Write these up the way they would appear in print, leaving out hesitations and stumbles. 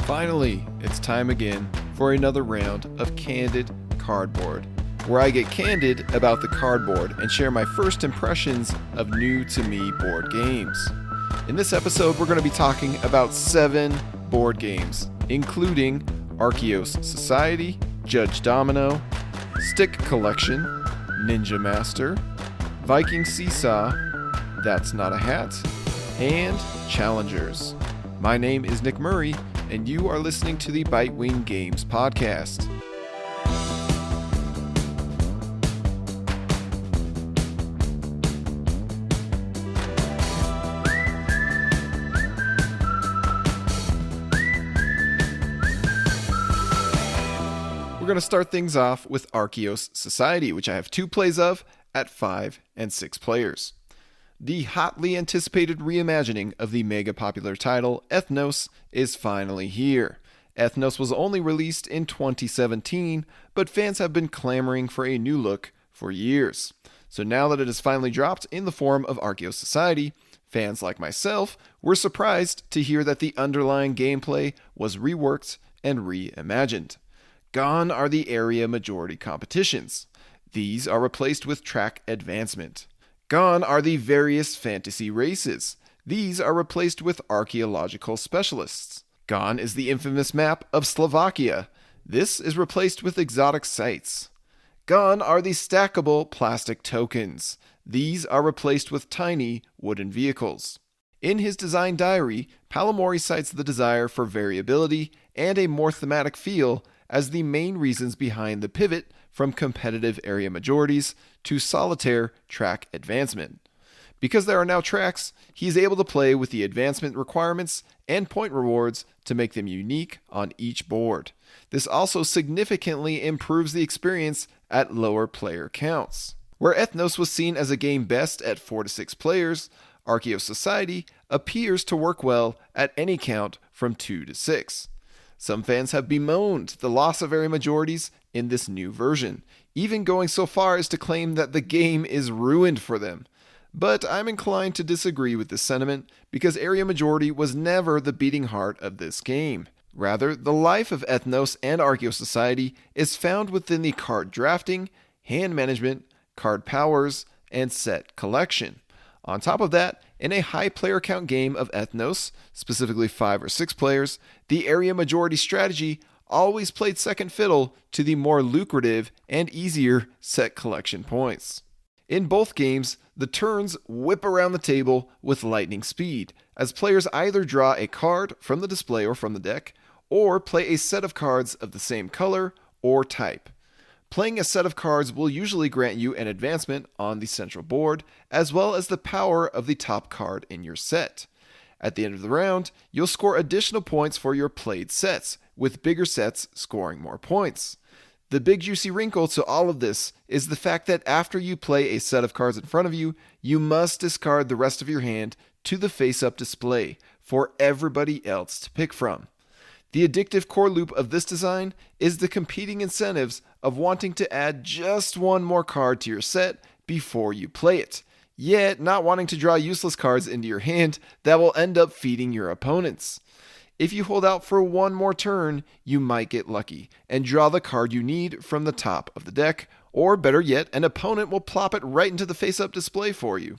Finally, it's time again for another round of Candid Cardboard, where I get candid about the cardboard and share my first impressions of new-to-me board games. In this episode, we're going to be talking about 7 board games, including Archeos Society, Judge Domino, Stick Collection, Ninja Master, Viking See-Saw, That's Not a Hat, and Challengers. My name is Nick Murray, and you are listening to the Bitewing Games podcast. We're going to start things off with Archeos Society, which I have 2 plays of at 5 and 6 players. The hotly anticipated reimagining of the mega popular title Ethnos is finally here. Ethnos was only released in 2017, but fans have been clamoring for a new look for years. So now that it has finally dropped in the form of Archeos Society, fans like myself were surprised to hear that the underlying gameplay was reworked and reimagined. Gone are the area majority competitions. These are replaced with track advancement. Gone are the various fantasy races. These are replaced with archaeological specialists. Gone is the infamous map of Slovakia. This is replaced with exotic sites. Gone are the stackable plastic tokens. These are replaced with tiny wooden vehicles. In his design diary, Palomori cites the desire for variability and a more thematic feel as the main reasons behind the pivot from competitive area majorities to solitaire track advancement. Because there are now tracks, he is able to play with the advancement requirements and point rewards to make them unique on each board. This also significantly improves the experience at lower player counts. Where Ethnos was seen as a game best at 4 to 6 players, Archeos Society appears to work well at any count from 2 to 6. Some fans have bemoaned the loss of area majorities in this new version, even going so far as to claim that the game is ruined for them. But I'm inclined to disagree with this sentiment because area majority was never the beating heart of this game. Rather, the life of Ethnos and Archeos Society is found within the card drafting, hand management, card powers, and set collection. On top of that, in a high player count game of Ethnos, specifically 5 or 6 players, the area majority strategy always played second fiddle to the more lucrative and easier set collection points. In both games, the turns whip around the table with lightning speed, as players either draw a card from the display or from the deck, or play a set of cards of the same color or type. Playing a set of cards will usually grant you an advancement on the central board, as well as the power of the top card in your set. At the end of the round, you'll score additional points for your played sets, with bigger sets scoring more points. The big juicy wrinkle to all of this is the fact that after you play a set of cards in front of you, you must discard the rest of your hand to the face-up display for everybody else to pick from. The addictive core loop of this design is the competing incentives of wanting to add just one more card to your set before you play it, yet not wanting to draw useless cards into your hand that will end up feeding your opponents. If you hold out for one more turn, you might get lucky and draw the card you need from the top of the deck, or better yet, an opponent will plop it right into the face-up display for you.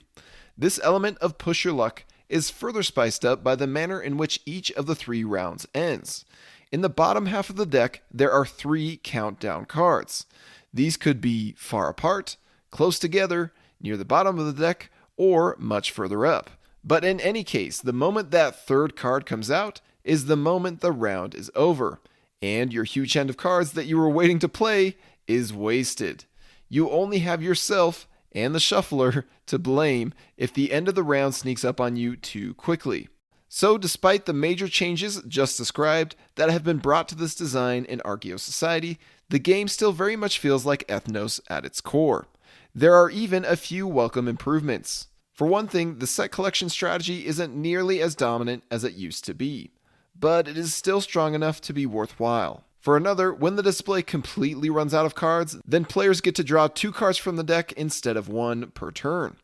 This element of push your luck is further spiced up by the manner in which each of the 3 rounds ends. In the bottom half of the deck, there are 3 countdown cards. These could be far apart, close together, near the bottom of the deck, or much further up. But in any case, the moment that 3rd card comes out is the moment the round is over, and your huge hand of cards that you were waiting to play is wasted. You only have yourself and the shuffler to blame if the end of the round sneaks up on you too quickly. So despite the major changes just described that have been brought to this design in Archeos Society, the game still very much feels like Ethnos at its core. There are even a few welcome improvements. For one thing, the set collection strategy isn't nearly as dominant as it used to be, but it is still strong enough to be worthwhile. For another, when the display completely runs out of cards, then players get to draw 2 cards from the deck instead of 1 per turn.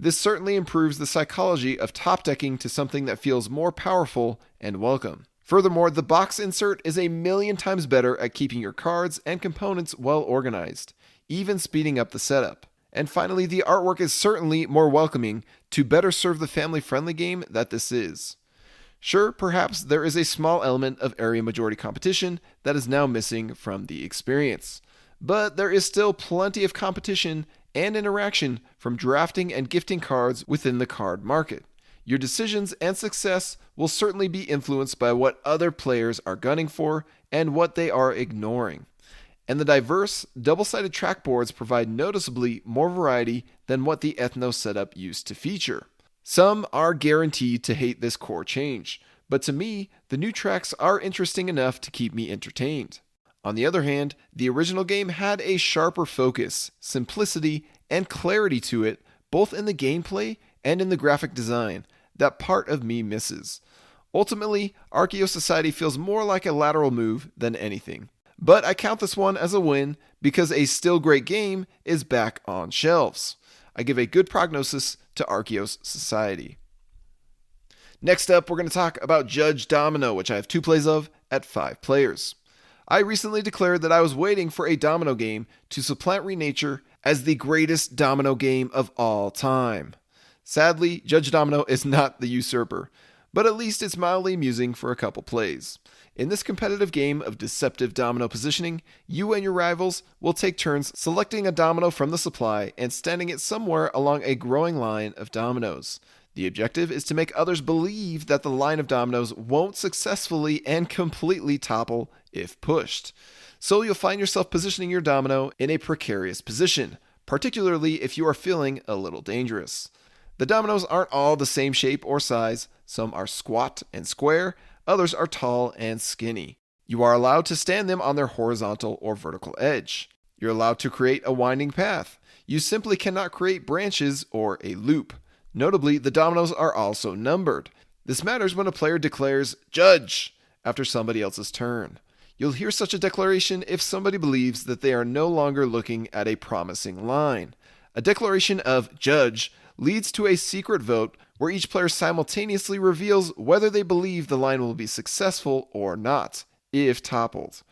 This certainly improves the psychology of top decking to something that feels more powerful and welcome. Furthermore, the box insert is a million times better at keeping your cards and components well organized, even speeding up the setup. And finally, the artwork is certainly more welcoming to better serve the family-friendly game that this is. Sure, perhaps there is a small element of area majority competition that is now missing from the experience, but there is still plenty of competition and interaction from drafting and gifting cards within the card market. Your decisions and success will certainly be influenced by what other players are gunning for and what they are ignoring. And the diverse, double-sided trackboards provide noticeably more variety than what the Ethno setup used to feature. Some are guaranteed to hate this core change, but to me, the new tracks are interesting enough to keep me entertained. On the other hand, the original game had a sharper focus, simplicity, and clarity to it, both in the gameplay and in the graphic design, that part of me misses. Ultimately, Archeos Society feels more like a lateral move than anything. But I count this one as a win because a still great game is back on shelves. I give a good prognosis to Archeos Society. Next up, we're going to talk about Judge Domino, which I have 2 plays of at 5 players. I recently declared that I was waiting for a Domino game to supplant Renature as the greatest Domino game of all time. Sadly, Judge Domino is not the usurper, but at least it's mildly amusing for a couple plays. In this competitive game of deceptive domino positioning, you and your rivals will take turns selecting a domino from the supply and standing it somewhere along a growing line of dominoes. The objective is to make others believe that the line of dominoes won't successfully and completely topple if pushed. So you'll find yourself positioning your domino in a precarious position, particularly if you are feeling a little dangerous. The dominoes aren't all the same shape or size. Some are squat and square, others are tall and skinny. You are allowed to stand them on their horizontal or vertical edge. You're allowed to create a winding path. You simply cannot create branches or a loop. Notably, the dominoes are also numbered. This matters when a player declares, "Judge," after somebody else's turn. You'll hear such a declaration if somebody believes that they are no longer looking at a promising line. A declaration of "Judge" leads to a secret vote where each player simultaneously reveals whether they believe the line will be successful or not, if toppled.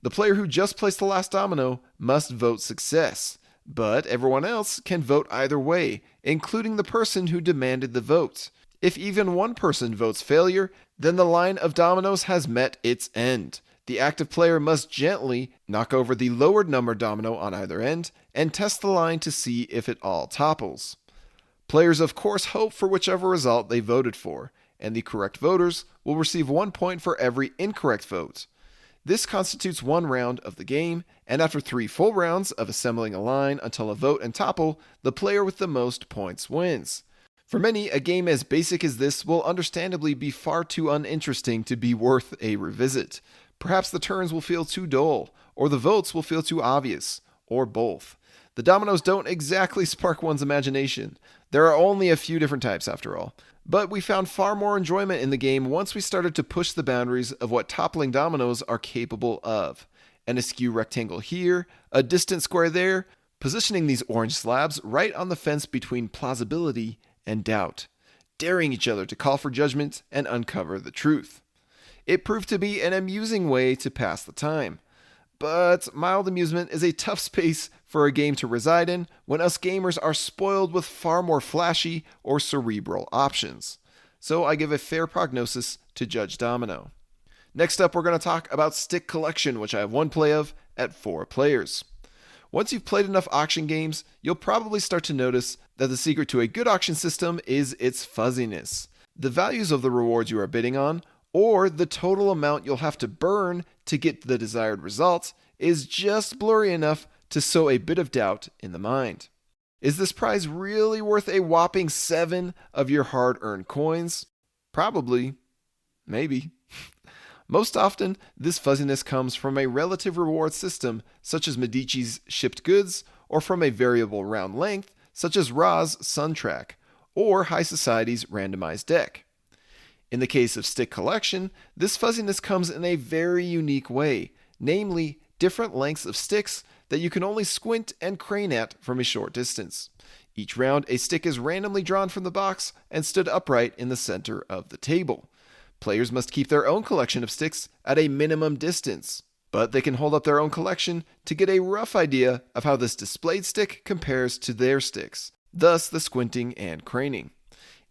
The player who just placed the last domino must vote success, but everyone else can vote either way, including the person who demanded the vote. If even one person votes failure, then the line of dominoes has met its end. The active player must gently knock over the lowered number domino on either end and test the line to see if it all topples. Players, of course, hope for whichever result they voted for, and the correct voters will receive 1 point for every incorrect vote. This constitutes 1 round of the game, and after 3 full rounds of assembling a line until a vote and topple, the player with the most points wins. For many, a game as basic as this will understandably be far too uninteresting to be worth a revisit. Perhaps the turns will feel too dull, or the votes will feel too obvious, or both. The dominoes don't exactly spark one's imagination. There are only a few different types after all. But we found far more enjoyment in the game once we started to push the boundaries of what toppling dominoes are capable of. An askew rectangle here, a distant square there, positioning these orange slabs right on the fence between plausibility and doubt, daring each other to call for judgment and uncover the truth. It proved to be an amusing way to pass the time. But mild amusement is a tough space for a game to reside in when us gamers are spoiled with far more flashy or cerebral options. So I give a fair prognosis to Judge Domino. Next up, we're going to talk about Stick Collection, which I have 1 play of at 4 players. Once you've played enough auction games, you'll probably start to notice that the secret to a good auction system is its fuzziness. The values of the rewards you are bidding on, or the total amount you'll have to burn to get the desired result, is just blurry enough to sow a bit of doubt in the mind. Is this prize really worth a whopping 7 of your hard-earned coins? Probably. Maybe. Most often, this fuzziness comes from a relative reward system, such as Medici's shipped goods, or from a variable round length, such as Ra's Sun Track, or High Society's randomized deck. In the case of Stick Collection, this fuzziness comes in a very unique way, namely different lengths of sticks that you can only squint and crane at from a short distance. Each round, a stick is randomly drawn from the box and stood upright in the center of the table. Players must keep their own collection of sticks at a minimum distance, but they can hold up their own collection to get a rough idea of how this displayed stick compares to their sticks, thus the squinting and craning.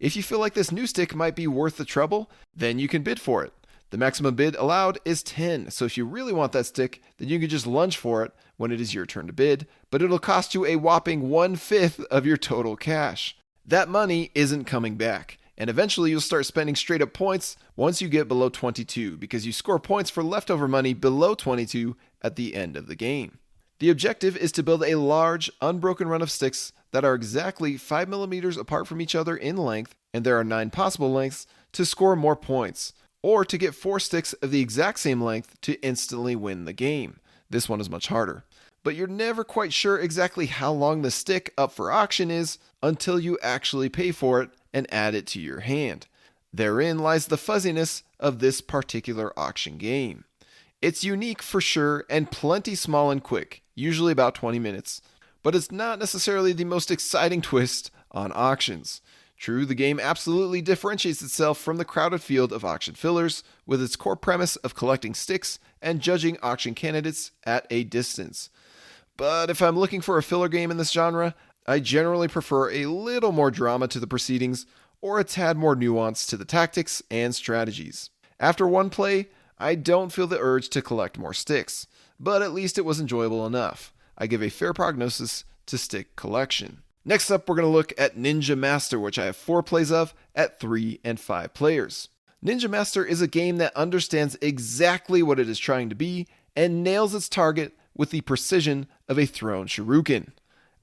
If you feel like this new stick might be worth the trouble, then you can bid for it. The maximum bid allowed is 10, so if you really want that stick, then you can just lunge for it when it is your turn to bid, but it'll cost you a whopping 1/5 of your total cash. That money isn't coming back, and eventually you'll start spending straight up points once you get below 22, because you score points for leftover money below 22 at the end of the game. The objective is to build a large, unbroken run of sticks that are exactly 5 millimeters apart from each other in length, and there are 9 possible lengths, to score more points, or to get 4 sticks of the exact same length to instantly win the game. This one is much harder. But you're never quite sure exactly how long the stick up for auction is until you actually pay for it and add it to your hand. Therein lies the fuzziness of this particular auction game. It's unique for sure and plenty small and quick, usually about 20 minutes, but it's not necessarily the most exciting twist on auctions. True, the game absolutely differentiates itself from the crowded field of auction fillers with its core premise of collecting sticks and judging auction candidates at a distance. But if I'm looking for a filler game in this genre, I generally prefer a little more drama to the proceedings or a tad more nuance to the tactics and strategies. After one play, I don't feel the urge to collect more sticks, but at least it was enjoyable enough. I give a fair prognosis to stick collection. Next up, we're going to look at Ninja Master, which I have 4 plays of at 3 and 5 players. Ninja Master is a game that understands exactly what it is trying to be and nails its target with the precision of a thrown shuriken.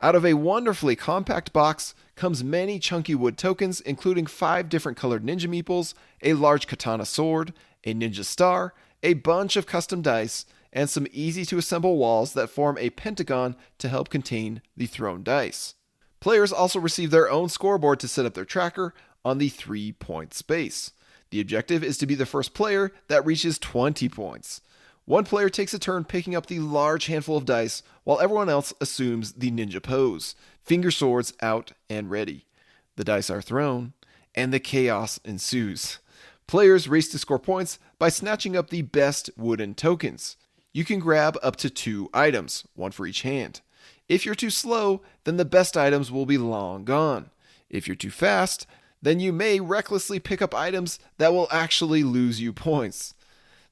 Out of a wonderfully compact box comes many chunky wood tokens, including 5 different colored ninja meeples, a large katana sword, a ninja star, a bunch of custom dice, and some easy to assemble walls that form a pentagon to help contain the thrown dice. Players also receive their own scoreboard to set up their tracker on the 3-point space. The objective is to be the first player that reaches 20 points. One player takes a turn picking up the large handful of dice, while everyone else assumes the ninja pose, finger swords out and ready. The dice are thrown, and the chaos ensues. Players race to score points by snatching up the best wooden tokens. You can grab up to 2 items, 1 for each hand. If you're too slow, then the best items will be long gone. If you're too fast, then you may recklessly pick up items that will actually lose you points.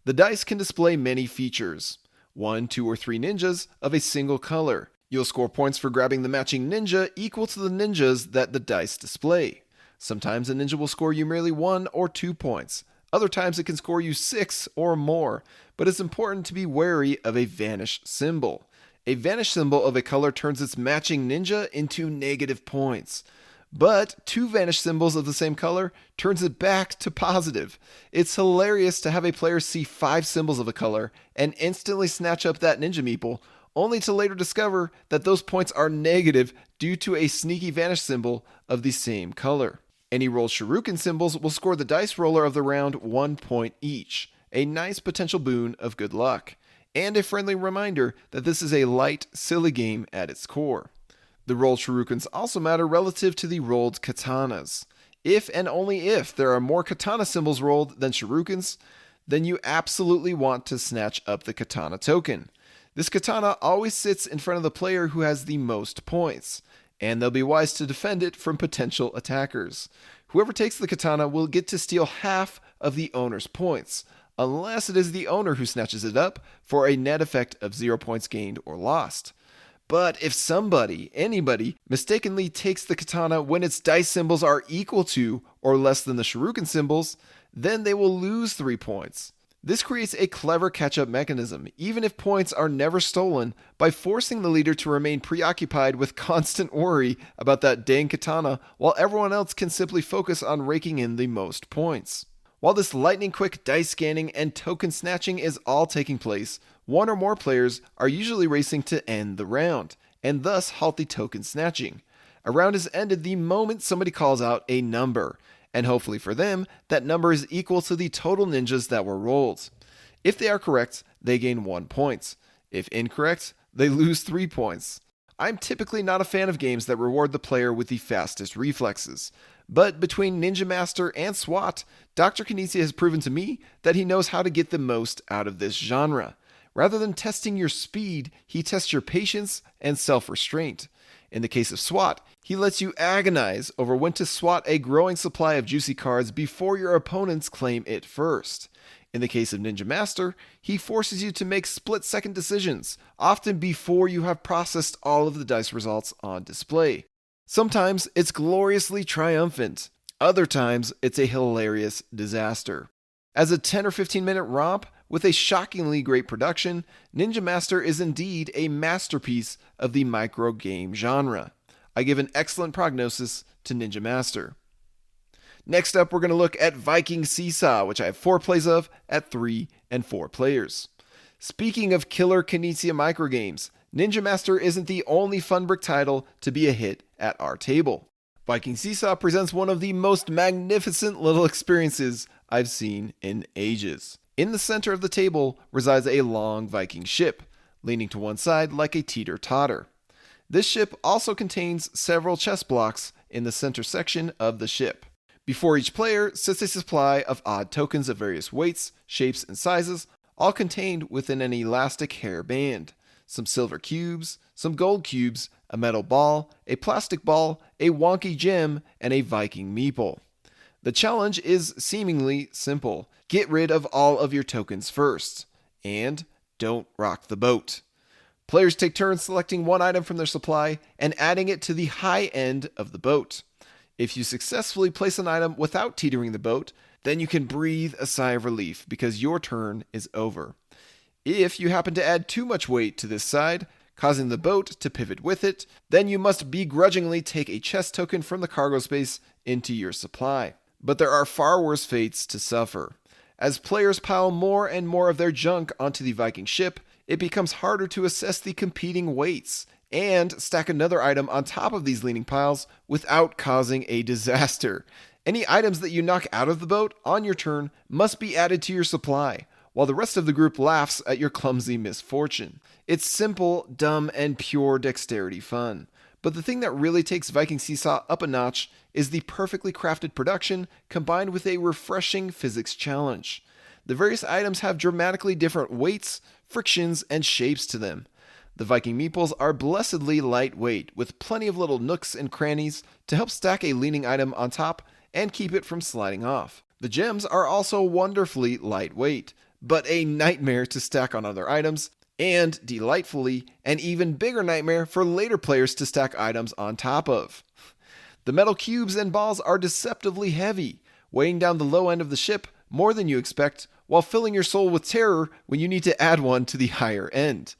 The dice can display many features. 1, 2, or 3 ninjas of a single color. You'll score points for grabbing the matching ninja equal to the ninjas that the dice display. Sometimes a ninja will score you merely 1 or 2 points. Other times it can score you 6 or more, but it's important to be wary of a vanish symbol. A vanish symbol of a color turns its matching ninja into negative points. But 2 vanish symbols of the same color turns it back to positive. It's hilarious to have a player see 5 symbols of a color and instantly snatch up that ninja meeple, only to later discover that those points are negative due to a sneaky vanish symbol of the same color. Any rolled shuriken symbols will score the dice roller of the round 1 point each, a nice potential boon of good luck, and a friendly reminder that this is a light, silly game at its core. The rolled shurikens also matter relative to the rolled katanas. If and only if there are more katana symbols rolled than shurikens, then you absolutely want to snatch up the katana token. This katana always sits in front of the player who has the most points, and they'll be wise to defend it from potential attackers. Whoever takes the katana will get to steal half of the owner's points, unless it is the owner who snatches it up for a net effect of 0 points gained or lost. But if anybody, mistakenly takes the katana when its dice symbols are equal to or less than the shuriken symbols, then they will lose 3 points. This creates a clever catch-up mechanism, even if points are never stolen, by forcing the leader to remain preoccupied with constant worry about that dang katana, while everyone else can simply focus on raking in the most points. While this lightning-quick dice scanning and token snatching is all taking place, 1 or more players are usually racing to end the round, and thus halt the token snatching. A round is ended the moment somebody calls out a number, and hopefully for them, that number is equal to the total ninjas that were rolled. If they are correct, they gain 1 point. If incorrect, they lose 3 points. I'm typically not a fan of games that reward the player with the fastest reflexes, But between Ninja Master and SWAT, Dr. Knizia has proven to me that he knows how to get the most out of this genre. Rather than testing your speed, he tests your patience and self-restraint. In the case of SWAT, he lets you agonize over when to swat a growing supply of juicy cards before your opponents claim it first. In the case of Ninja Master, he forces you to make split-second decisions, often before you have processed all of the dice results on display. Sometimes it's gloriously triumphant. Other times it's a hilarious disaster. As a 10 or 15 minute romp with a shockingly great production, Ninja Master is indeed a masterpiece of the micro game genre. I give an excellent prognosis to Ninja Master. Next up, we're going to look at Viking See-Saw, which I have 4 plays of at 3 and 4 players. Speaking of killer Knizia microgames, Ninja Master isn't the only Funbrick title to be a hit at our table. Viking See-Saw presents one of the most magnificent little experiences I've seen in ages. In the center of the table resides a long Viking ship, leaning to one side like a teeter-totter. This ship also contains several chess blocks in the center section of the ship. Before each player sits a supply of odd tokens of various weights, shapes, and sizes, all contained within an elastic hair band. Some silver cubes, some gold cubes, a metal ball, a plastic ball, a wonky gem, and a Viking meeple. The challenge is seemingly simple. Get rid of all of your tokens first, and don't rock the boat. Players take turns selecting one item from their supply and adding it to the high end of the boat. If you successfully place an item without teetering the boat, then you can breathe a sigh of relief because your turn is over. If you happen to add too much weight to this side, causing the boat to pivot with it, then you must begrudgingly take a chest token from the cargo space into your supply. But there are far worse fates to suffer. As players pile more and more of their junk onto the Viking ship, it becomes harder to assess the competing weights and stack another item on top of these leaning piles without causing a disaster. Any items that you knock out of the boat on your turn must be added to your supply, while the rest of the group laughs at your clumsy misfortune. It's simple, dumb, and pure dexterity fun. But the thing that really takes Viking See-Saw up a notch is the perfectly crafted production combined with a refreshing physics challenge. The various items have dramatically different weights, frictions, and shapes to them. The Viking meeples are blessedly lightweight, with plenty of little nooks and crannies to help stack a leaning item on top and keep it from sliding off. The gems are also wonderfully lightweight, but a nightmare to stack on other items, and delightfully an even bigger nightmare for later players to stack items on top of. The metal cubes and balls are deceptively heavy, weighing down the low end of the ship more than you expect, while filling your soul with terror when you need to add one to the higher end.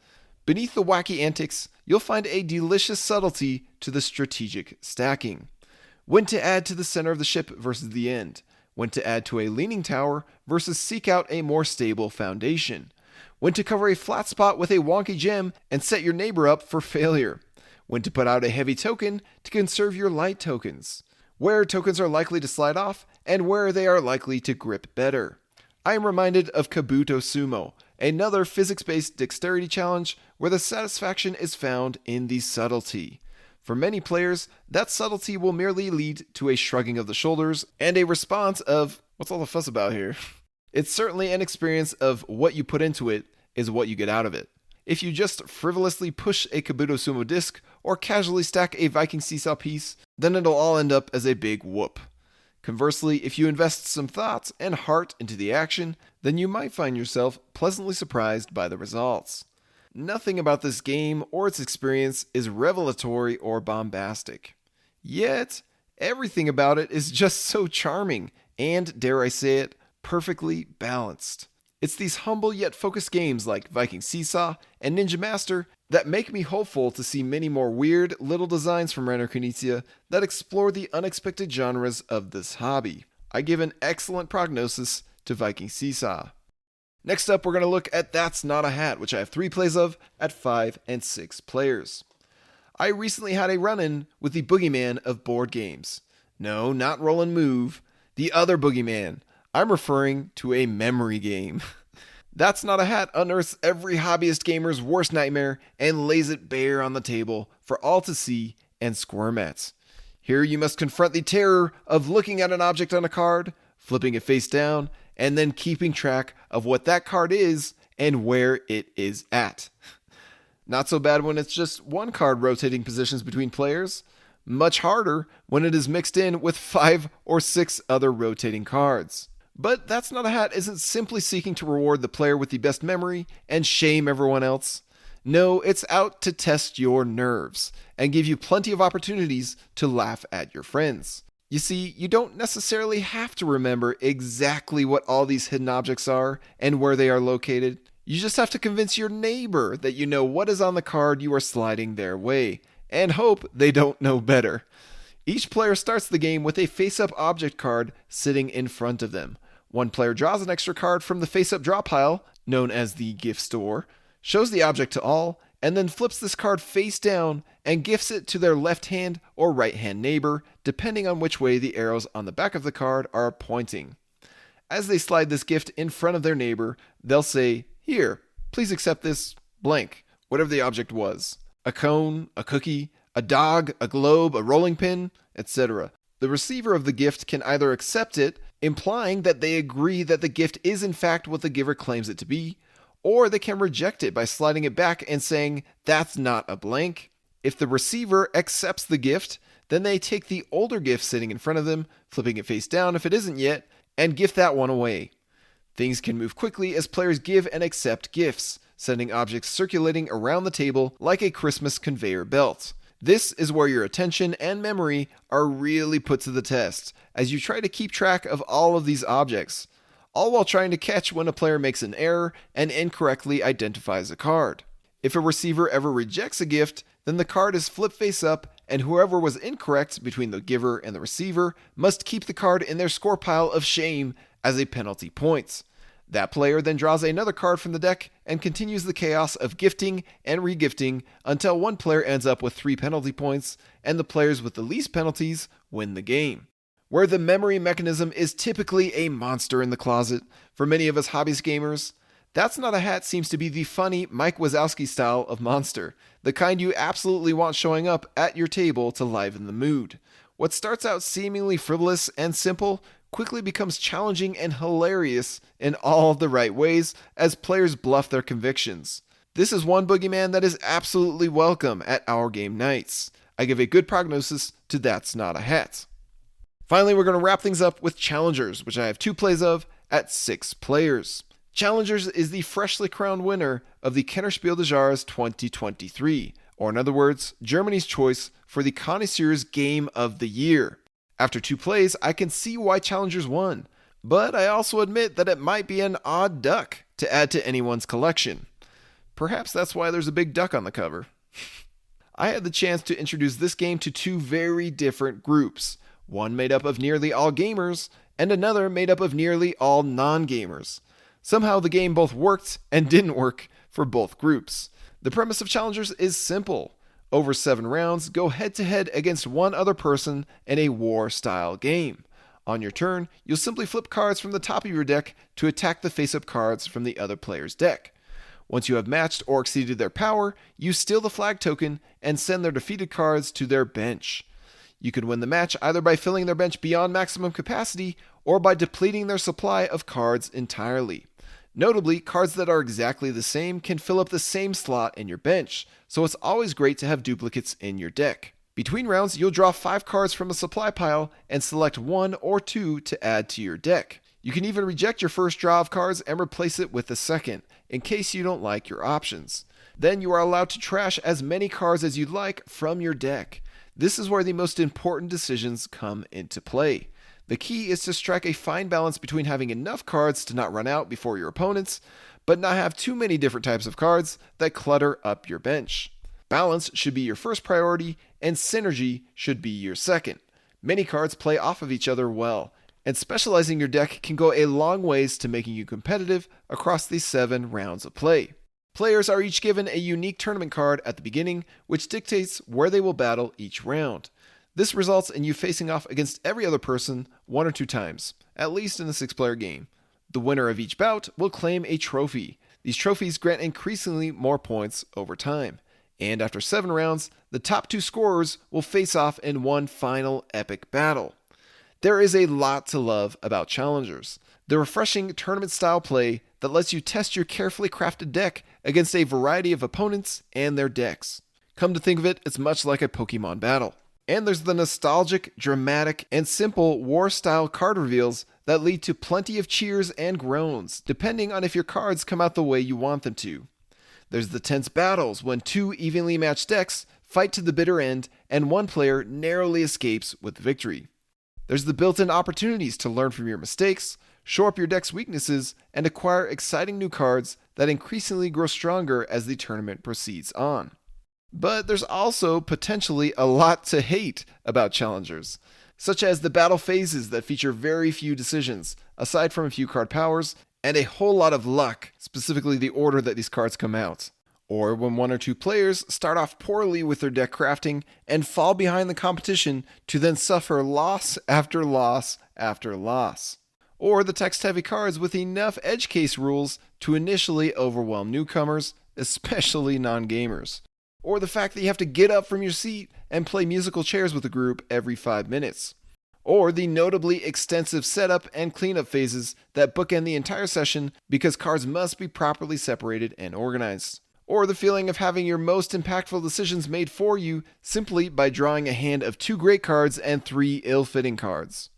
Beneath the wacky antics, you'll find a delicious subtlety to the strategic stacking. When to add to the center of the ship versus the end. When to add to a leaning tower versus seek out a more stable foundation. When to cover a flat spot with a wonky gem and set your neighbor up for failure. When to put out a heavy token to conserve your light tokens. Where tokens are likely to slide off and where they are likely to grip better. I am reminded of Kabuto Sumo, another physics-based dexterity challenge where the satisfaction is found in the subtlety. For many players, that subtlety will merely lead to a shrugging of the shoulders and a response of, "What's all the fuss about here?" It's certainly an experience of what you put into it is what you get out of it. If you just frivolously push a Kabuto Sumo disc or casually stack a Viking See-Saw piece, then it'll all end up as a big whoop. Conversely, if you invest some thoughts and heart into the action, then you might find yourself pleasantly surprised by the results. Nothing about this game or its experience is revelatory or bombastic. Yet, everything about it is just so charming and, dare I say it, perfectly balanced. It's these humble yet focused games like Viking See-Saw and Ninja Master that make me hopeful to see many more weird little designs from Reiner Knizia that explore the unexpected genres of this hobby. I give an excellent prognosis to Viking See-Saw. Next up, we're going to look at That's Not a Hat, which I have 3 plays of at 5 and 6 players. I recently had a run-in with the boogeyman of board games. No, not Roll and Move, the other boogeyman. I'm referring to a memory game. That's Not a Hat unearths every hobbyist gamer's worst nightmare and lays it bare on the table for all to see and squirm at. Here you must confront the terror of looking at an object on a card, flipping it face down, and then keeping track of what that card is and where it is at. Not so bad when it's just one card rotating positions between players. Much harder when it is mixed in with 5 or 6 other rotating cards. But That's Not a Hat isn't simply seeking to reward the player with the best memory and shame everyone else. No, it's out to test your nerves and give you plenty of opportunities to laugh at your friends. You see, you don't necessarily have to remember exactly what all these hidden objects are and where they are located. You just have to convince your neighbor that you know what is on the card you are sliding their way, and hope they don't know better. Each player starts the game with a face-up object card sitting in front of them. One player draws an extra card from the face-up draw pile, known as the gift store, shows the object to all, and then flips this card face down and gifts it to their left-hand or right-hand neighbor, depending on which way the arrows on the back of the card are pointing. As they slide this gift in front of their neighbor, they'll say, "Here, please accept this blank," whatever the object was. A cone, a cookie, a dog, a globe, a rolling pin, etc. The receiver of the gift can either accept it, implying that they agree that the gift is in fact what the giver claims it to be, or they can reject it by sliding it back and saying, "That's not a blank." If the receiver accepts the gift, then they take the older gift sitting in front of them, flipping it face down if it isn't yet, and gift that one away. Things can move quickly as players give and accept gifts, sending objects circulating around the table like a Christmas conveyor belt. This is where your attention and memory are really put to the test, as you try to keep track of all of these objects, all while trying to catch when a player makes an error and incorrectly identifies a card. If a receiver ever rejects a gift, then the card is flipped face up, and whoever was incorrect between the giver and the receiver must keep the card in their score pile of shame as a penalty point. That player then draws another card from the deck and continues the chaos of gifting and regifting until one player ends up with 3 penalty points, and the players with the least penalties win the game. Where the memory mechanism is typically a monster in the closet for many of us hobbyist gamers, That's Not a Hat seems to be the funny Mike Wazowski style of monster, the kind you absolutely want showing up at your table to liven the mood. What starts out seemingly frivolous and simple quickly becomes challenging and hilarious in all the right ways as players bluff their convictions. This is one boogeyman that is absolutely welcome at our game nights. I give a good prognosis to That's Not a Hat. Finally, we're going to wrap things up with Challengers, which I have 2 plays of at 6 players. Challengers is the freshly crowned winner of the Kennerspiel des Jahres 2023, or in other words, Germany's choice for the Connoisseur's Game of the Year. After 2 plays, I can see why Challengers won, but I also admit that it might be an odd duck to add to anyone's collection. Perhaps that's why there's a big duck on the cover. I had the chance to introduce this game to 2 very different groups, one made up of nearly all gamers, and another made up of nearly all non-gamers. Somehow the game both worked and didn't work for both groups. The premise of Challengers is simple. Over 7 rounds, go head-to-head against one other person in a war-style game. On your turn, you'll simply flip cards from the top of your deck to attack the face-up cards from the other player's deck. Once you have matched or exceeded their power, you steal the flag token and send their defeated cards to their bench. You can win the match either by filling their bench beyond maximum capacity or by depleting their supply of cards entirely. Notably, cards that are exactly the same can fill up the same slot in your bench, so it's always great to have duplicates in your deck. Between rounds, you'll draw 5 cards from a supply pile and select 1 or 2 to add to your deck. You can even reject your first draw of cards and replace it with the second, in case you don't like your options. Then you are allowed to trash as many cards as you'd like from your deck. This is where the most important decisions come into play. The key is to strike a fine balance between having enough cards to not run out before your opponents, but not have too many different types of cards that clutter up your bench. Balance should be your first priority, and synergy should be your second. Many cards play off of each other well, and specializing your deck can go a long ways to making you competitive across these 7 rounds of play. Players are each given a unique tournament card at the beginning, which dictates where they will battle each round. This results in you facing off against every other person 1 or 2 times, at least in a 6-player game. The winner of each bout will claim a trophy. These trophies grant increasingly more points over time. And after 7 rounds, the top 2 scorers will face off in one final epic battle. There is a lot to love about Challengers. The refreshing tournament-style play that lets you test your carefully crafted deck against a variety of opponents and their decks. Come to think of it, it's much like a Pokemon battle. And there's the nostalgic, dramatic, and simple war-style card reveals that lead to plenty of cheers and groans, depending on if your cards come out the way you want them to. There's the tense battles when 2 evenly matched decks fight to the bitter end and one player narrowly escapes with victory. There's the built-in opportunities to learn from your mistakes, shore up your deck's weaknesses, and acquire exciting new cards that increasingly grow stronger as the tournament proceeds on. But there's also potentially a lot to hate about Challengers, such as the battle phases that feature very few decisions, aside from a few card powers, and a whole lot of luck, specifically the order that these cards come out. Or when 1 or 2 players start off poorly with their deck crafting and fall behind the competition to then suffer loss after loss after loss. Or the text-heavy cards with enough edge case rules to initially overwhelm newcomers, especially non-gamers. Or the fact that you have to get up from your seat and play musical chairs with a group every 5 minutes. Or the notably extensive setup and cleanup phases that bookend the entire session because cards must be properly separated and organized. Or the feeling of having your most impactful decisions made for you simply by drawing a hand of 2 great cards and 3 ill-fitting cards.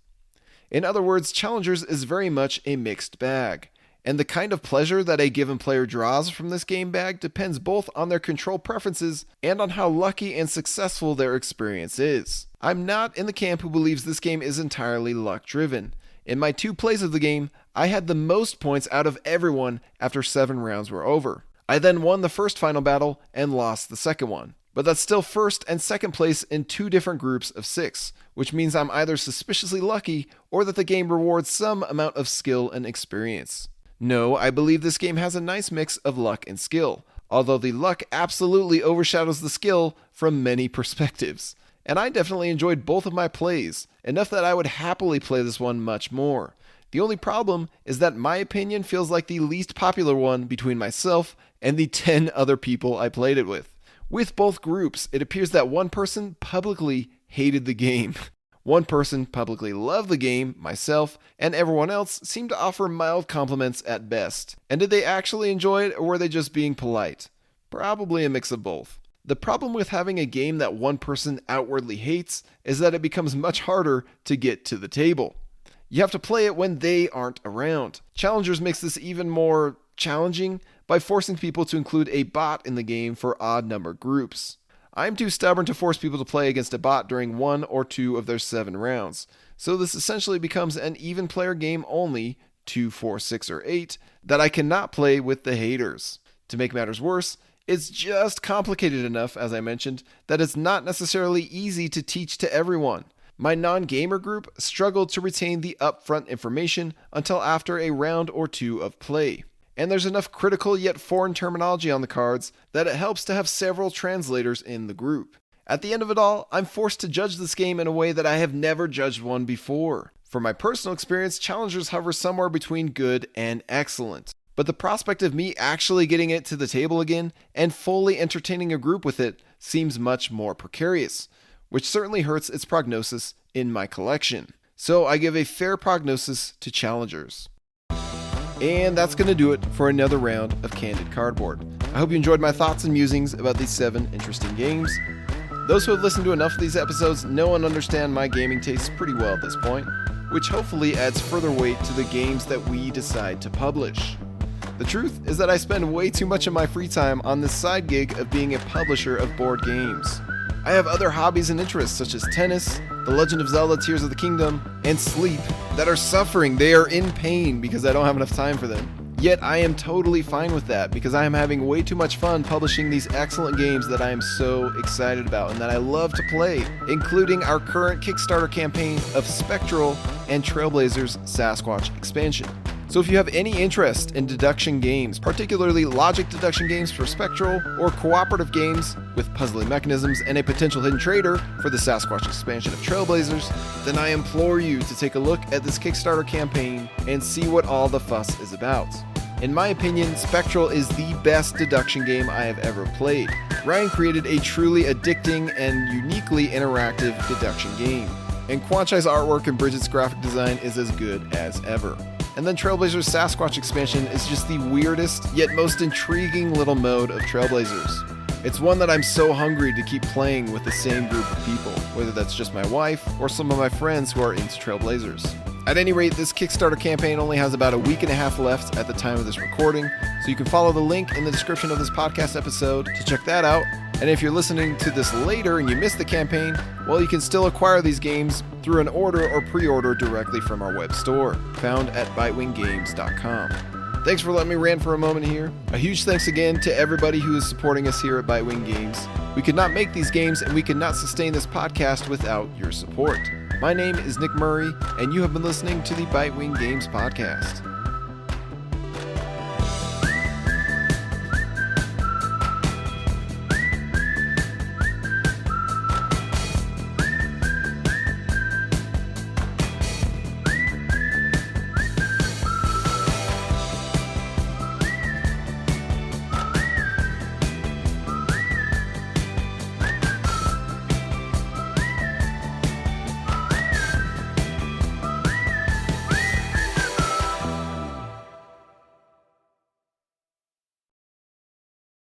In other words, Challengers is very much a mixed bag. And the kind of pleasure that a given player draws from this game bag depends both on their control preferences and on how lucky and successful their experience is. I'm not in the camp who believes this game is entirely luck-driven. In my 2 plays of the game, I had the most points out of everyone after 7 rounds were over. I then won the first final battle and lost the second one. But that's still first and second place in 2 different groups of 6, which means I'm either suspiciously lucky or that the game rewards some amount of skill and experience. No, I believe this game has a nice mix of luck and skill, although the luck absolutely overshadows the skill from many perspectives. And I definitely enjoyed both of my plays, enough that I would happily play this one much more. The only problem is that my opinion feels like the least popular one between myself and the 10 other people I played it with. With both groups, it appears that one person publicly hated the game. One person publicly loved the game, myself, and everyone else seemed to offer mild compliments at best. And did they actually enjoy it, or were they just being polite? Probably a mix of both. The problem with having a game that one person outwardly hates is that it becomes much harder to get to the table. You have to play it when they aren't around. Challengers makes this even more challenging by forcing people to include a bot in the game for odd-numbered groups. I'm too stubborn to force people to play against a bot during 1 or 2 of their 7 rounds, so this essentially becomes an even player game only, 2, 4, 6, or 8, that I cannot play with the haters. To make matters worse, it's just complicated enough, as I mentioned, that it's not necessarily easy to teach to everyone. My non-gamer group struggled to retain the upfront information until after a round or 2 of play. And there's enough critical yet foreign terminology on the cards that it helps to have several translators in the group. At the end of it all, I'm forced to judge this game in a way that I have never judged one before. For my personal experience, Challengers hover somewhere between good and excellent. But the prospect of me actually getting it to the table again and fully entertaining a group with it seems much more precarious, which certainly hurts its prognosis in my collection. So I give a fair prognosis to Challengers. And that's going to do it for another round of Candid Cardboard. I hope you enjoyed my thoughts and musings about these 7 interesting games. Those who have listened to enough of these episodes know and understand my gaming tastes pretty well at this point, which hopefully adds further weight to the games that we decide to publish. The truth is that I spend way too much of my free time on this side gig of being a publisher of board games. I have other hobbies and interests such as tennis, The Legend of Zelda Tears of the Kingdom, and sleep that are suffering. They are in pain because I don't have enough time for them. Yet I am totally fine with that because I am having way too much fun publishing these excellent games that I am so excited about and that I love to play, including our current Kickstarter campaign of Spectral and Trailblazers Sasquatch expansion. So if you have any interest in deduction games, particularly logic deduction games for Spectral, or cooperative games with puzzling mechanisms and a potential hidden trader for the Sasquatch expansion of Trailblazers, then I implore you to take a look at this Kickstarter campaign and see what all the fuss is about. In my opinion, Spectral is the best deduction game I have ever played. Ryan created a truly addicting and uniquely interactive deduction game. And Quanchai's artwork and Bridget's graphic design is as good as ever. And then Trailblazers Sasquatch expansion is just the weirdest yet most intriguing little mode of Trailblazers. It's one that I'm so hungry to keep playing with the same group of people, whether that's just my wife or some of my friends who are into Trailblazers. At any rate, this Kickstarter campaign only has about a week and a half left at the time of this recording, so you can follow the link in the description of this podcast episode to check that out. And if you're listening to this later and you missed the campaign, well, you can still acquire these games through an order or pre-order directly from our web store, found at bitewinggames.com. Thanks for letting me rant for a moment here. A huge thanks again to everybody who is supporting us here at Bitewing Games. We could not make these games and we could not sustain this podcast without your support. My name is Nick Murray, and you have been listening to the Bitewing Games podcast.